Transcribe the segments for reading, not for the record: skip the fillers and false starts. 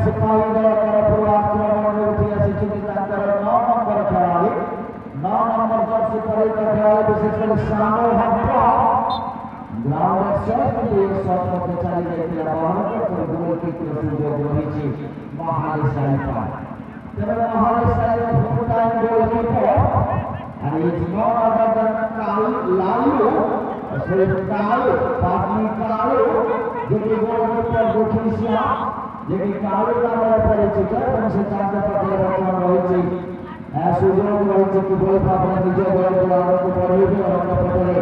सिपाही दल तरफରୁ ଆକ୍ରମଣ ଉଠି ଆସିଛନ୍ତି ତାଙ୍କର 9 ନମ୍ବର ଖେଳାଳି 9 ନମ୍ବର ଜର୍ସି ପରିହିତ ଖେଳାଳି ବିଶେଷ କରି ସାନୁ ହବ ଗ୍ରାଉଣ୍ଡ ସେଟ୍ দিয়ে শট করতে চাই যাইଥିଲା বাহাদুর গোল কিকের সুযোগ রয়েছে মহালি সাইফা তবে মহালি সাইফা ফুল টাইম গোল কিপার আর এই নরদান কাল লালু সেই কাল পাবনি কাল যেটি গোল কিপার দেখিছিয়া যেটি কাল নামে পরিচিত এবং সে চারটি পদে বর্তমান রয়েছে সুযোগ রয়েছে কি গোল পাবে নিজ গোল আরম্ভ করবে অন্য পদে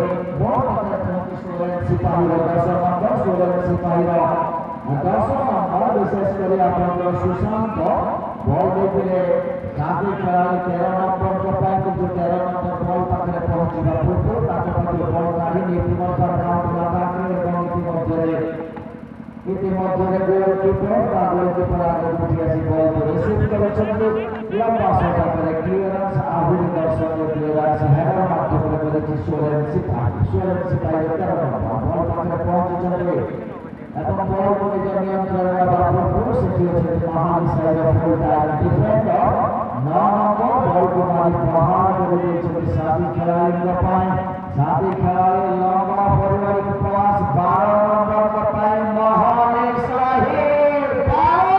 বড় सिपाही दस नंबर 16 सिपाही 10 नंबर विशेष कर सुशांत बॉल देते साथी खेलाड़ी 13 नंबर को पाए जो 13 नंबर बॉल पाखे पहुंचा पूर्व बॉल काढ़ी इतिमध्य काउंट लगा इतिमध्य गोलकीपर आगे उठी आसी बॉल को रिसीव करछन्ते लंबा शॉट करे क्लियरेंस आहुरी दर्शक क्लियरेंस हेडर माध्यम करेछि 16 सिपाही बॉल पाखे पहुंचछन्ते এবং বল को निज नियंत्रण बाबू सेठी अछि महान side full time defender 9 number ball को मारी बाहर कर देछि साथी खिलाड़ी के पाए साथी खिलाड़ी लंबा परिवारिक पास 12 नंबर का पाए महान साहिब 12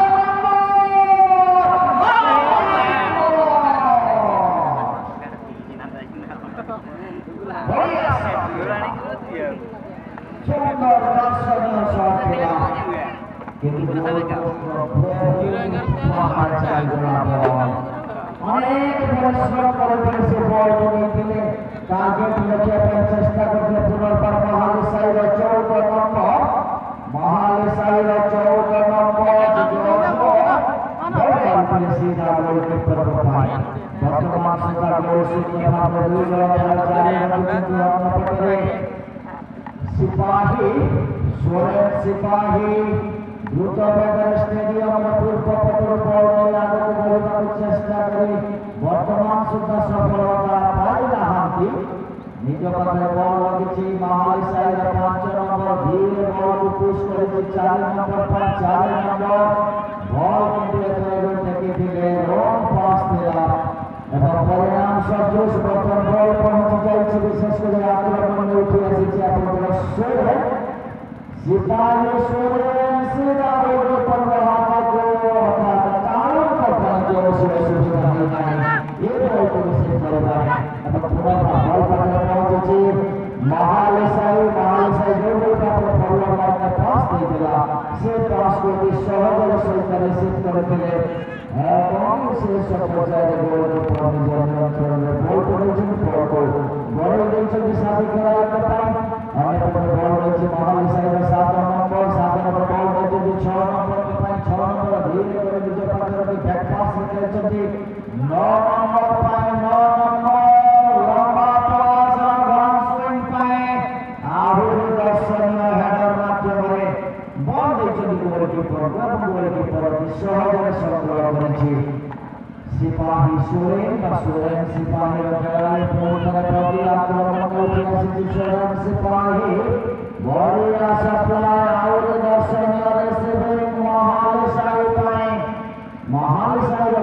सुंदर दर्शनीय शॉट खेला কিন্তু অনেক পরিশ্রম করে দিয়েছে বল নিয়ে টার্গেট লক্ষ্য করার চেষ্টা করতে পুনর্বার মহালি সাইড 14 নম্বর মহালি সাইড 14 নম্বর বল सीधा गोल कीपर को पाए वर्तमान सुधा गोल शून्य भाव में 2 रन जारी रखते अपने पकड़े सिपाही 16 सिपाही द्रुत बेगर स्टेडियम में पूर्व पटल बॉल लागू करने की चेष्टा करी वर्तमान सुधा सफलता पाई नाहांती निज पाखे बॉल लगी महाली साइड 5 नंबर धीरे बॉल को पुश करी 4 नंबर पर 4 नंबर बॉल किंतु एतरे टेकी दिले रन पास दिला एवं परिणाम सदृश बर्तन बॉल पहुंच जाइए विशेष कर आक्रमण में उठी आसी आपन सोरे सिपाही सोरे सीधा गोल पर रहा को तालों का जो सुविधा नहीं ये बॉल को रिसीव करेगा एवं पूरा बॉल पर पहुंचे महाली साइड गोल का फॉलो करने पास दे दिला से पास को भी सहज से रिसीव करके এবং শেষ পর্যায়ে গোল পয়েন্ট জন্য করে বল করেছেন বল বল দিয়েছেন সাথী খেলোয়াড়কে পায় অনেক বড় বল রয়েছে মহালি সাইডের 7 নম্বর 7 নম্বর বল দিয়েছেন 6 নম্বরকে পায় 6 নম্বর ধীরে করে নিজ পাশে ব্যাক পাস করেছেন 9 নম্বর পায় 9 নম্বর লম্বা পাস রান সুইং পায় আহুরি দর্শনীয় হেডার মাধ্যমে বল দিয়েছেন গোলকিপার এবং গোলকিপার সহজে সফল করেছে सिपाही सोरेन सिपाही खेलाड़ी पूर्ण प्रति आक्रमण में उठी आसी सोरेन सिपाही बॉलिया सप्लाई आउट दर्शनीय रिसीविंग महाली साइड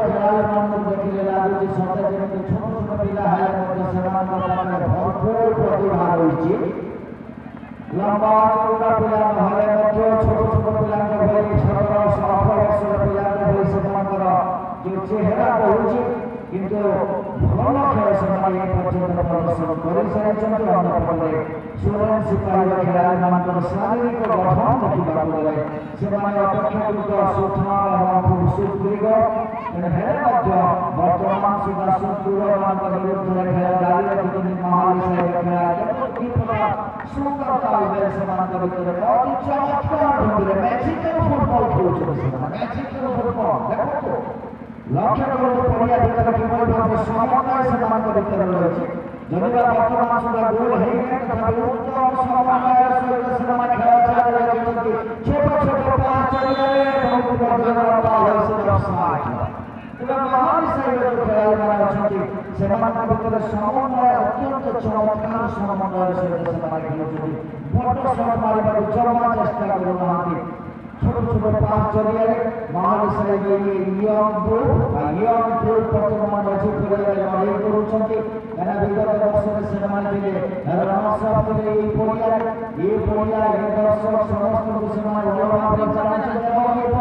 खेलाड़ी मन देखिले लागुची सते जेमति छोट छोट पिला है मते सेमानक पाखे भरपूर प्रतिभा रहिछि लंबा चौड़ा पिला नहले मध्य छोट छोट पिला के भई 17 वर्षर पिला के भई सेमानकर जो चेहरा रहुछि किंतु भल खेल से पर्यटन प्रदर्शन कर सारी सोरेन सिपाही खेलाड़ी मानकर शारीरिक गठन देखा गले से अपेक्षाकृत सूक्ष्म एवं सुदृढ़ वर्तमान सुधा सुदृढ़ मान विरुद्ध खेल जारी रखी महाली साइड खेला सुंदर तालमेल से अति चमत्कार ढंग मैजिकल फुटबॉल खेलुछन मैजिकल फुटबॉल देखो लक्ष्य करते पड़िया भीतर किभଳି भाव समन्वय से भीतर रही जदिवा वर्तमान सुधा गोल है तथापि उत्तम समन्वय सहित से खेल जारी रखिछन्ति छोट छोट पास चलिए बहुत बड़ बॉल से ऑफसाइड एवं महाली साइड खेलाड़ी माने अछन्ति सेମାନଙ୍କ ଭିତରେ ସମନ୍ୱୟ ଅତ୍ୟନ୍ତ ଚମତ୍କାର ସମନ୍ୱୟ ସହିତ ସେମାନେ ଖେଳୁଛନ୍ତି ବଡ଼ ଶଟ ମାରିବାକୁ ଜମା ଚେଷ୍ଟା କରୁନାହାନ୍ତି ছোট ছোট পাঁচ জড়িয়ে মহালি সাহেব ইয়ং গ্রুপ বর্তমান ଅଛି ପଡ଼ିଆରେ ଲଢ଼େଇ କରୁଛନ୍ତି କାହିଁକିନା ବିଗତ ବର୍ଷରେ ସେମାନେ ଥିଲେ ରନର୍ସ ଅପ୍ ଥିଲେ ଏଇ ପଡ଼ିଆ ଏ ଦର୍ଶକ ସମସ୍ତଙ୍କୁ ସେମାନେ ଭଲ ଭାବରେ ଜାଣିଛନ୍ତି ଏବଂ ଏ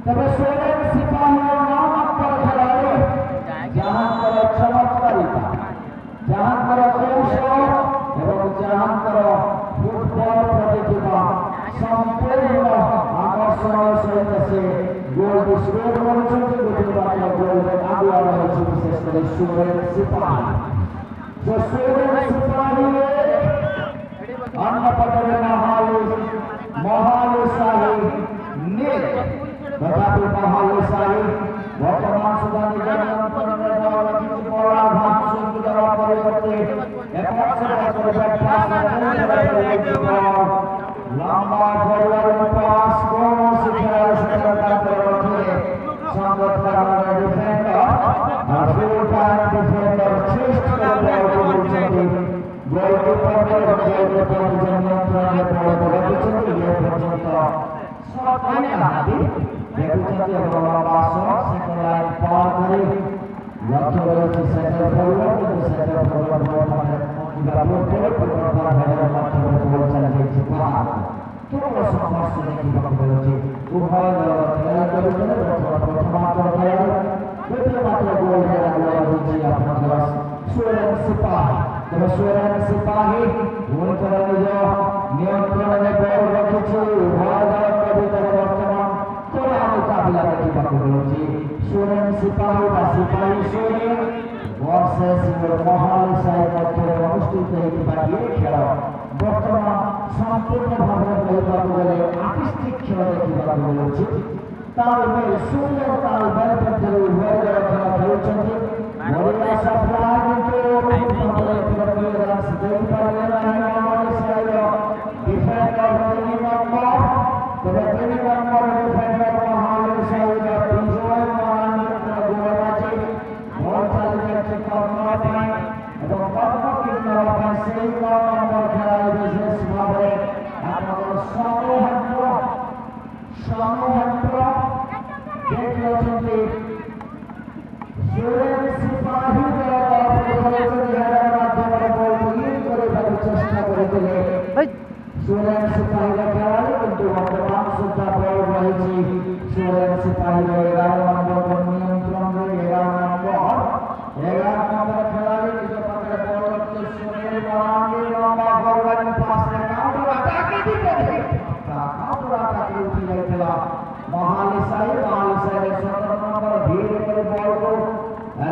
तबे सोरेन सिपाही नाम पर खिलाड़ी जहां पर चमत्कारिता जहां पर कौशल एवं जहां पर फुटबॉल प्रतिभा संपूर्ण आकर्षण सहित से गोल स्कोर କରୁଛନ୍ତି ଗୋଟେ ବାଟ ଗୋଲରେ ଆଗୁଆ ରହିଛି ବିଶେଷ କରି सोरेन सिपाही जो सोरेन सिपाही अन्य पटरे महाली साही तथापि महाली साही वर्तमान सुधा निज नियंत्रणରେ रଖିଛି ବଳାଘାତ ସୁନ୍ଦର ପରିବର୍ତ୍ତେ लंबा फॉरवर्ड पास कौन-सी खेलाड़ी से करते रखे संगठन डिफेंडर और फुल टाइम डिफेंडर चेस्ट कर बॉल को चलती गोलकीपर के नियंत्रण में बॉल को रखिଛନ୍ତି ये पर्यंत शॉट नहीं देखुଛନ୍ତି लंबा पास सेकंड लाइन पार କରି लक्ष्य ରହିଛି सेंटर फॉरवर्ड କିନ୍ତୁ सेंटर फॉरवर्ड बॉल में पूर्व परिवर्तन हेडर माध्यमରେ बॉल ଚାଲିଯାଇଛି ବାହାର କେବଳ ସଂଘର୍ଷ ଦେଖିବାକୁ ମିଳୁଛି ଉଭୟ ଦଳ ଖେଳ କରୁଛନ୍ତି ପ୍ରଥମାର୍ଦ୍ଧର ଖେଳରେ ଗୋଟିଏ ମାତ୍ର ଗୋଲରେ ଆଗୁଆ ରହିଛି ଆପଣଙ୍କର सोरेन सिपाही ତେବେ सोरेन सिपाही ପୁଣି ଥରେ ନିଜ ନିୟନ୍ତ୍ରଣରେ ବଲ୍ ରଖିଛି ଉଭୟ ଦଳଙ୍କ ଭିତରେ ବର୍ତ୍ତମାନ କଡ଼ା ମୁକାବିଲା ଦେଖିବାକୁ ମିଳୁଛି सोरेन सिपाही ବା सिपाही सोरेन वर्सेस महाली साही ମଧ୍ୟରେ ଅନୁଷ୍ଠିତ ହେଉଥିବା ଏ ଖେଳ ବର୍ତ୍ତମାନ संपूर्ण भाବରେ କହିବାକୁ ଗଲେ ଆର୍ଟିଷ୍ଟିକ୍ ଖେଳ ଦେଖିବାକୁ ମିଳୁଛି ତାଳମେଳ ସୁନ୍ଦର ତାଳମେଳ ମଧ୍ୟରେ ଉଭୟ ଦଳ ଖେଳ ଖେଳୁଛନ୍ତି ବଢ଼ିଆ ସଫଳ କିନ୍ତୁ ଭାବରେ ରନ୍ସ ଦେଇପାରିଲେ ନାହିଁ महाली ସାହିର ଡିଫେଣ୍ଡର 3 ନମ୍ବର ତେବେ 3 ନମ୍ବର ଡିଫେଣ୍ଡର महाली ସାହିର ବିଜୟ ମହାନ୍ତିଙ୍କର ଗୋଲ ବାଜି ବଲ୍ ଚାଲିଯାଇଛି କର୍ଣ୍ଣର ପାଇଁ ଏବଂ କର୍ଣ୍ଣର କିକ୍ ନେବା ପାଇଁ ସେଇ 9 ନମ୍ବର ଖେଳାଳି ବିଶେଷ ଭାବରେ ଆପଣଙ୍କର ସମୂହେନ୍ଦ୍ର देखिए सोरेन सिपाही हेडर माध्यमରେ बॉल को इन କରିବାକୁ ଚେଷ୍ଟା କରିଥିଲେ सोरेन सिपाही खेलाड़ी किंतु वर्तमान सुधा बॉल रही सोरेन सिपाही 11 नंबर को नियंत्रण में 11 नंबर खिलाड़ी निज पाखे बॉल रखते सोरेन महाली लंबा फॉरवर्ड पास से काउंटर अटैक उठी जाइଥିଲା महाली साही 17 नंबर धीरे कर बॉल को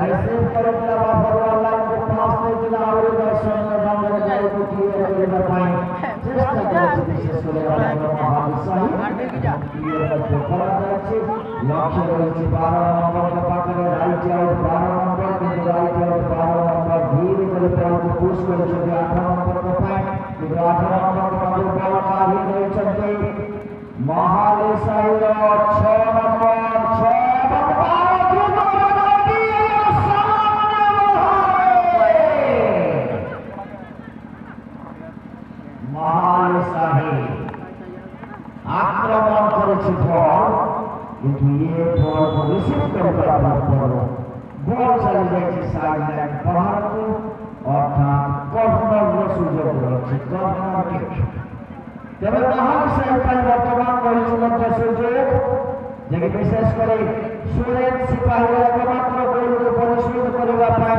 रिसीव करथिला फॉरवर्ड लाइन को पास देथिला और दर्शन नंबर जाई को क्लियर करबा पाए चेष्टा करछि विशेष करे महाली साही क्लियर करते पराजायछि लक्ष्य रहिछि 12 नंबर के पाखरे राइट आउट 12 नंबर के राइट आउट 12 नंबर धीरे कर बॉल को पुश करछि 8 नंबर को पाए कि 8 नंबर के बॉल काढी देछथि महाली साही 6 नंबर महाली साही आक्रमण करेछि बॉल किंतु ये बॉल को रिसीव करबा पर बॉल चली जाइछि साइड लाइन बाहर को अर्थात कॉर्नर रो सुযোগ रहिछि कॉर्नर किक तेरे महाली साही पर वर्तमान रहिछि मध्य सुযোগ जेकि विशेष करे सोरेन सिपाही एकमात्र गोल को परिशोध करबा पाए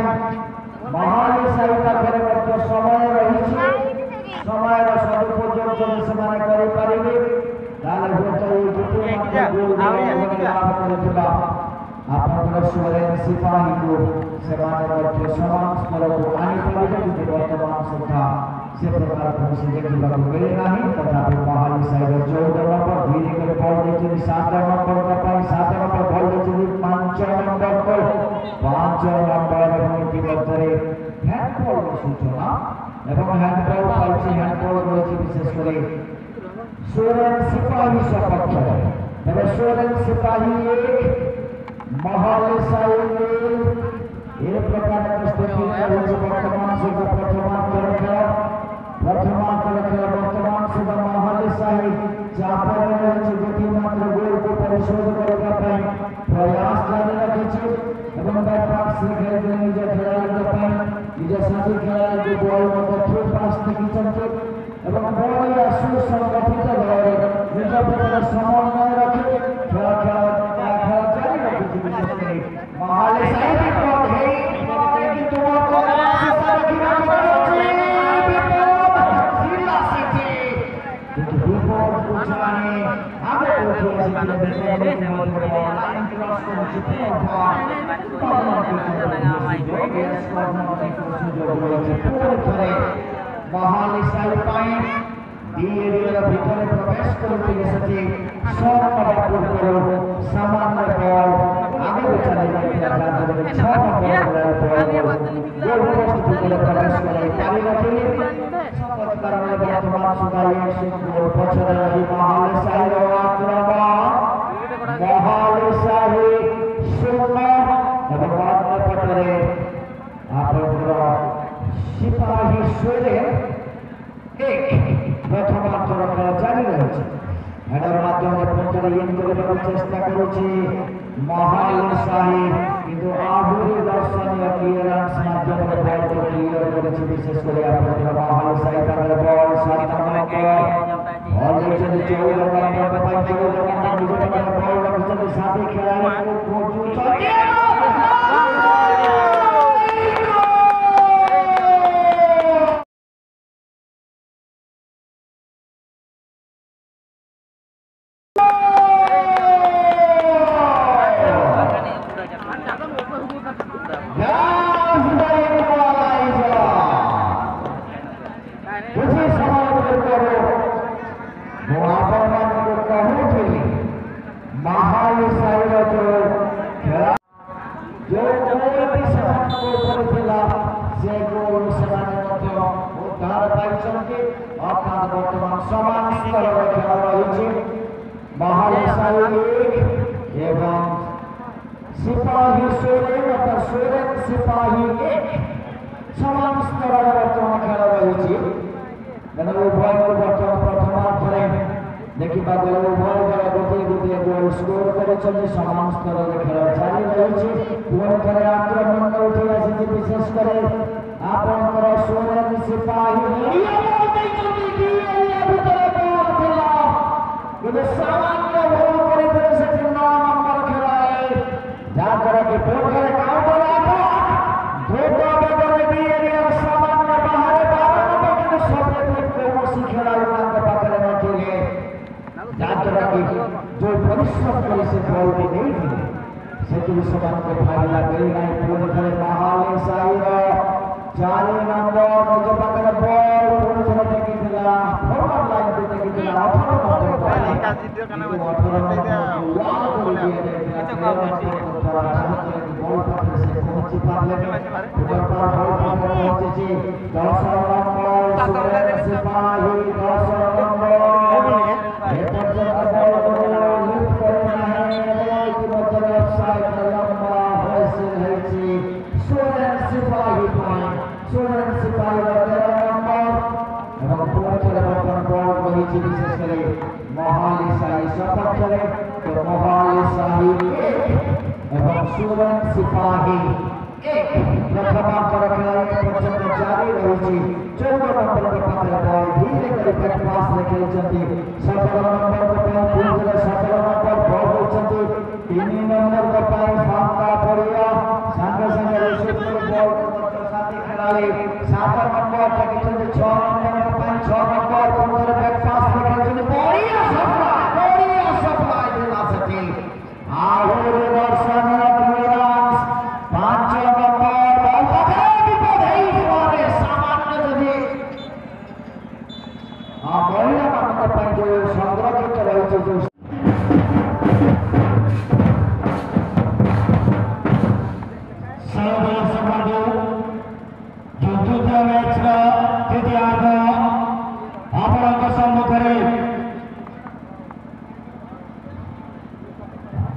महाली साही पाखरे मध्य समय रहिछि समय सदुपयोग जब ସେମାନେ କରିପାରିବେ ତାହେଲେ ହୁଏତ ଏହି ଗୋଟିଏ ମାତ୍ର ଗୋଲ ଲାଭ କରିଥିବା ଆପଣଙ୍କର सोरेन सिपाहीକୁ ସେମାନେ ମଧ୍ୟ ସମାନ ସ୍ତରକୁ ଆଣିପାରିବେ କିନ୍ତୁ ବର୍ତ୍ତମାନ ସୁଦ୍ଧା से प्रकार कौन देखा मिले नहीं तथापि महाली साइड 14 नंबर धीरे कर बॉल देते 7 नंबर का पाई 7 नंबर बॉल देते 5 नंबर को 5 नंबर की मध्य हैंडबॉल सूचना एवं हैंडबॉल पाइছে हैंडबॉल রয়েছে বিশেষ করে सोरेन सिपाही सपक्ष तবে सोरेन सिपाही एक महाली साइड ये प्रकार की स्थिति रही वर्तमान से प्रथमांत खेल वर्तमान से महाली साही चापर रही गति मात्र गोल को परिशोध करने प्रयास जारी रखी एवं बैकपास से खेल निज खिलाड़ी निज साथी खिलाड़ी को बॉल दक्षिण पास থেকে चलते एवं बॉल या सुसंगठित दल निज प्रकार समन्वय रखे खेल जारी रखी विशेष करे महाली साही को है कि तुम महाली साइड पॉइंट एरिया ভিতরে প্রবেশ করতে এসেছে সর্বপ্রথম করো সামান্য বল আগে চলে যায় যাদের 6 নম্বর গোল পোস্ট ভিতরে প্রবেশ করে পারিবারিক সকল কারণে বর্তমান সুদাই গোল পছন্দ রহি महाली साइड আক্রমণ महाली साइड শূন্য এবং অন্য পটরে আপনারা সিপাহী সোরেন एक প্রথমার্ধ খেলা জারি রয়েছে এটার মাধ্যমে পটরে ইন করার চেষ্টা করেছে महाली साइड কিন্তু আহুরি দর্শনীয় ক্লিয়ারেন্স মাধ্যমে বলকে ক্লিয়ার করেছে বিশেষ করে আপনারা महाली साइड এর বল 7 নম্বর और लेकिन 14 नंबर पर 14 नंबर निकल बॉल रखते साथी खिलाड़ी को चलते महाली साइड जो गोल से गोल उद्धार पाई अर्थात बर्तमान समान स्तर खेला रही महाली साइड एवं सिपाही सोरेन अर्थात सोरेन सिपाही एक समान स्तर बर्तमान खेला रही उभय बर्तमान प्रथमार्धे देखा गले उभय दल गोटे गोटे गोल स्कोर कर समान स्तर खेल जारी रही पुणी थे आक्रमण उठी आसी विशेष कर आपंकर सोरेन सिपाही सामान्य भूल कर 9 नंबर खेलाड़ी जहाँद्वारा कि पोखर काउंटर द्रुत बेगरे भी एरिया सामान्य बाहर 12 नंबर किंतु सबसे कौन खेलाड़ी पाखे नथिले जहाँद्वारा कि जो परिश्रम कर से बॉल नहीं थे से समान को फायदा मिल नहीं पुणी थे महाली साइड 4 नंबर निज पाखे बॉल पुणी थे टेकिला फॉरवर्ड लाइन पे टेकिला 18 विशेष कर महाली साही सपक्ष तो महाली साही एवं सोरेन सिपाही प्रथमांतर खेल पर्यंत जारी रही 14 नंबर के पाखे बॉल धीरे कर बैक पास लेके 17 नंबर के पूरे 17 नंबर बॉल होचंती 3 नंबर के पाए फांका पड़िया संगे संगे रिसीव कर बॉल साथी खिलाड़ी 7 नंबर तक 6 नंबर के पाए 6 नंबर पूरे बैक पास लेके बढ़िया सप्लाई दिला सके आहुर दर्शन क्लियरेंस 5 नंबर बॉल विपद है सामान्य ଦୁଇଟି ଆଗ ଆପଣଙ୍କ ସମ୍ମୁଖରେ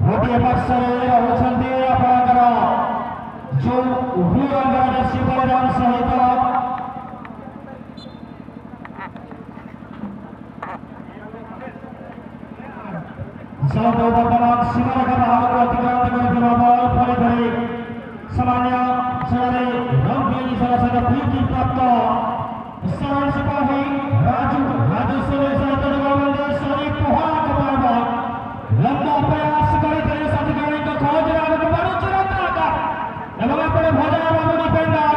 ଗୋଟିଏ ପାର୍ଶ୍ୱରେ ରହୁଛନ୍ତି ଆପଣଙ୍କର ଯୋଉ ବ୍ଲୁ ରଙ୍ଗର ଜର୍ସି ପରିଧାନ ସହିତ ବର୍ତ୍ତମାନ ସୀମାରେଖା ବାହାରକୁ ଅତିକ୍ରାନ୍ତ କରିଥିବା ବଲ୍ ଫଳି ଧରି ସାମାନ୍ୟ ଖେଳରେ ରଙ୍ଗିନ ସହିତ ଫ୍ରି ପ୍ରାପ୍ତ ଶରଣ ସିପାହୀ ରାଜୁ ସହିତ ସରି ପହରାକୁ ପାଇବ ଲମ୍ବା ପ୍ରୟାସ କରିଥିଲେ ସତୀଗଣଙ୍କ ଖୋଜରେ ଆଗକୁ ବଢୁଛି ରତ୍ନାକର ଏବଂ ଏପଟେ ଭଜନ ବାବୁ ଡିଫେଣ୍ଡର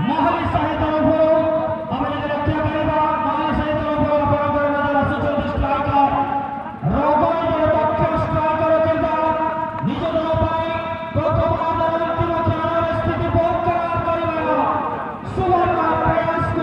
ମହଲି ସାହି ତରଫରୁ ଆମେ ଯଦି ଲକ୍ଷ୍ୟ କରିବା ମହଲି ସାହି ତରଫରୁ ଆପଣଙ୍କର ନଜର ଆସୁଛନ୍ତି ଷ୍ଟ୍ରାଇକର ରୋଗର ଦକ୍ଷ ଷ୍ଟ୍ରାଇକର କିନ୍ତୁ ନିଜ ଦଳ ପାଇଁ ପ୍ରଥମ ଅନ୍ତିମ ଖେଳରେ ସ୍ଥିତି ବରକରାର କରିବାର ସୁବର୍ଣ୍ଣ ପ୍ରୟାସ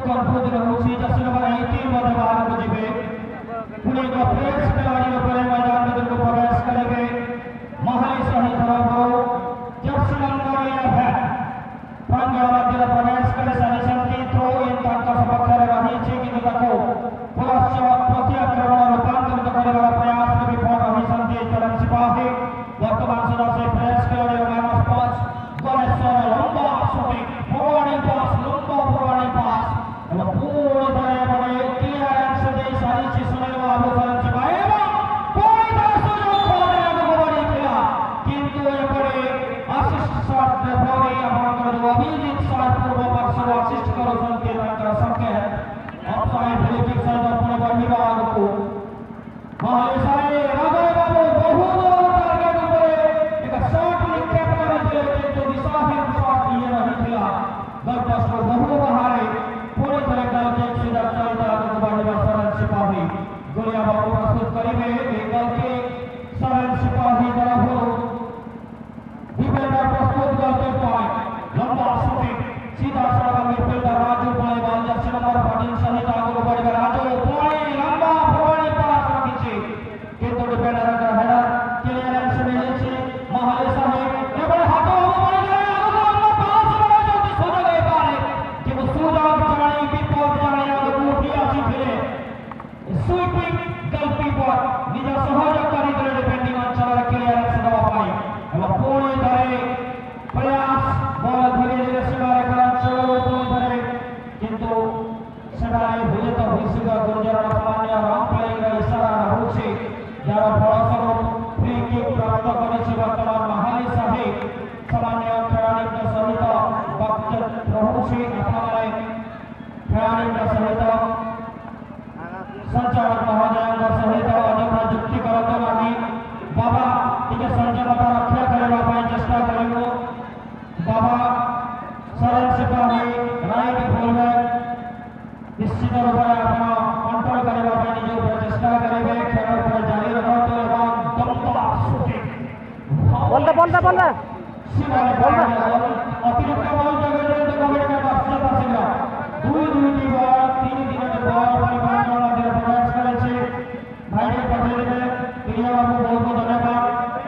कंफ्यूज रहूची जर्सी नंबर 18 मध्ये बाहर को जिबे पुणे का फ्रेश खिलाड़ी ऊपर मैदान में को प्रवेश करेंगे महाली सही तरफ जर्सी नंबर 11 प्रांगण मध्य प्रवेश करे सरिसंती थ्रो इन तक सपक्षर रही छी कि देखो पुनश्च प्रत्याक्रमण रूपांतरित करने प्रयास में विफल रही संती चरण सिपाही वर्तमान सदस्य फ्रेश खिलाड़ी -5 गणेश्वर लंबा शूटिंग भवानी पास लंबा भवानी पास एवं पूर्ण तरह बड़े क्लियरेंस दे सारी चीजें बाबू चरण सिपाही एवं कोई तरह सुयोग खोने को बड़ी किया किंतु ये बड़े असिस्ट शॉट भोगी अभांकर अभिजीत शॉट पूर्व पक्ष असिस्ट करो संकेत अंतर संकेत ऑफसाइड फ्री किक से अपने बहिर्भाग को महालेशाई राघव बाबू बहुत टारगेट ऊपर एक शॉट निक्षेप कर दिए किंतु दिशाहीन शॉट ये नहीं थिला गलत को बहु बहारे पूरी तरह गल के सीधा चलता बढ़िया सरल सिपाही गोलियां बाबू प्रस्तुत करिवे गल के सरल सिपाही तरफ डिफेंडर प्रस्तुत करते पॉइंट लंबा शूटिंग सीधा सड़क midfielder Raju point ball Jersey number 14 सहित आगे बढ़े राजू पॉइंट लंबा भवानी पास रखिছে কিন্তু ডিফেন্ডার का हेडर क्लियरेंस मिलेছে महाले साहेब এবারে হাতে হবে বলে আগে পাস বড় জলদি সুযোগ এই পারে কিন্তু সুযোগ জানি বিপদ জানি আগে উঠি আসি ফিরে সুইপিং গোলকিপার নিজ সহযোগকারী দলের ডিফেন্ডিং অঞ্চলের ক্লিয়ারেন্স দেওয়া পায় এবং পুরো ধরে প্রয়াস বল ধীরে ধীরে সীমারেখার অঞ্চলের উপর ধরে কিন্তু সেটাই ভুলে তো ভুলছিল গুঞ্জরণ সামান্য রং প্লেইংর ইশারা রହୁଛି যারা ফলস্বরূপ ফ্রি কিক প্রাপ্ত করেছে বর্তমান महाली साहेब सामान्य खेलाड़ी सहित वक्त रहुଛି আপনারা खेलाड़ी सहित संचालक महोदय सहित अनेक जुक्ति करते नहीं बाबा टिके संयमता रक्षा करने ପାଇଁ चेष्टा करियो बाबा सरल सिपाही राइट फुलबैक निश्चित रूप से अपना कंट्रोल करने ପାଇଁ निज चेष्टा करेंगे खेल पर जारी रखते एवं दमदार शूटिंग बोलता अतिरिक्त बॉल जगह दे कबड्डी का बक्सा बसिला 2-2 की बॉल 3 दिनट बॉल परिमाण मध्य प्रवेश करे छे भाई पटेल के प्रिय बाबू बहुत बहुत धन्यवाद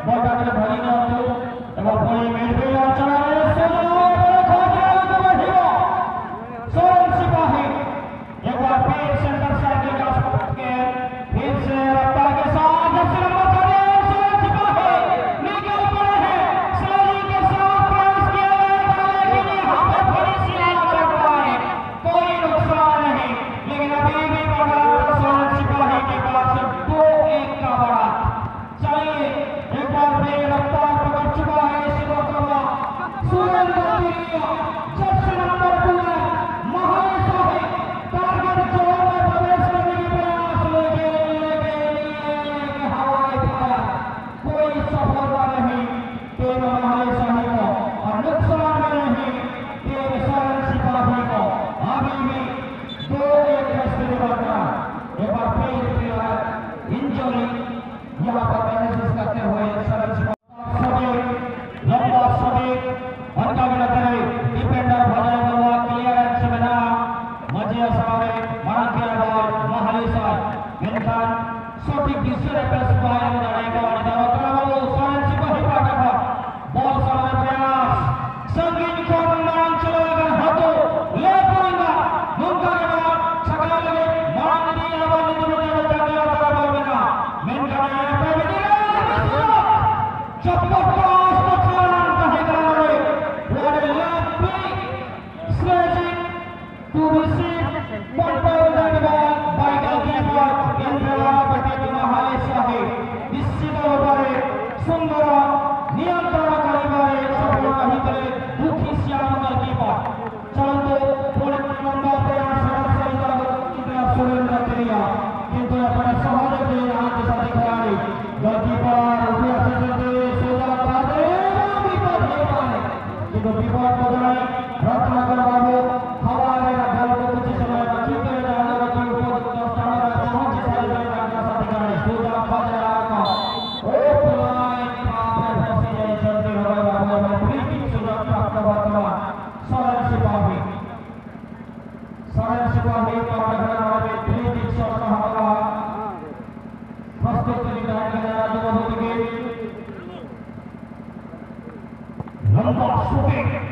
बॉल का धरी न हो एवं कोई मिडफील्ड अंचल रे सोलो खोजे को बढ़ियो सोल सिपाही एक बार फिर सेंटर साइड का स्पॉट के फिर से रफ्तार के साथ जर्सी नंबर 14 सोल सिपाही निकल पड़े हैं सलाही के साथ प्रयास किया लेकिन यहां पर थोड़ी सी आगे बढ़े कोई नुकसान नहीं लेकिन अभी भी बड़ा सोल सिपाही के पास 2-1 का बड़ा चलिए एक बार फिर रफ्तार पकड़ चुका है इसी मौका सुरेंद्र तिरिया जर्सी नंबर 2 महाली साहेब टारगेट जोन में प्रवेश करने की प्रयास लेके हवाई फायर कोई सफलता नहीं टीम महाली साहेब को और नुकसान में नहीं टीम सरल सिपाही को अभी भी 2-1 स्थिति बरकरार एक बार फिर इंजरी यहाँ पर महसूस करते हुए सरल सिपाही लंबा शॉट उनका भी लगता है defender भजाएगा Sipahi Pembangunan Mabit Politik Serta Hamba Prospek Pemerintahan Negara 2 Lembah Suki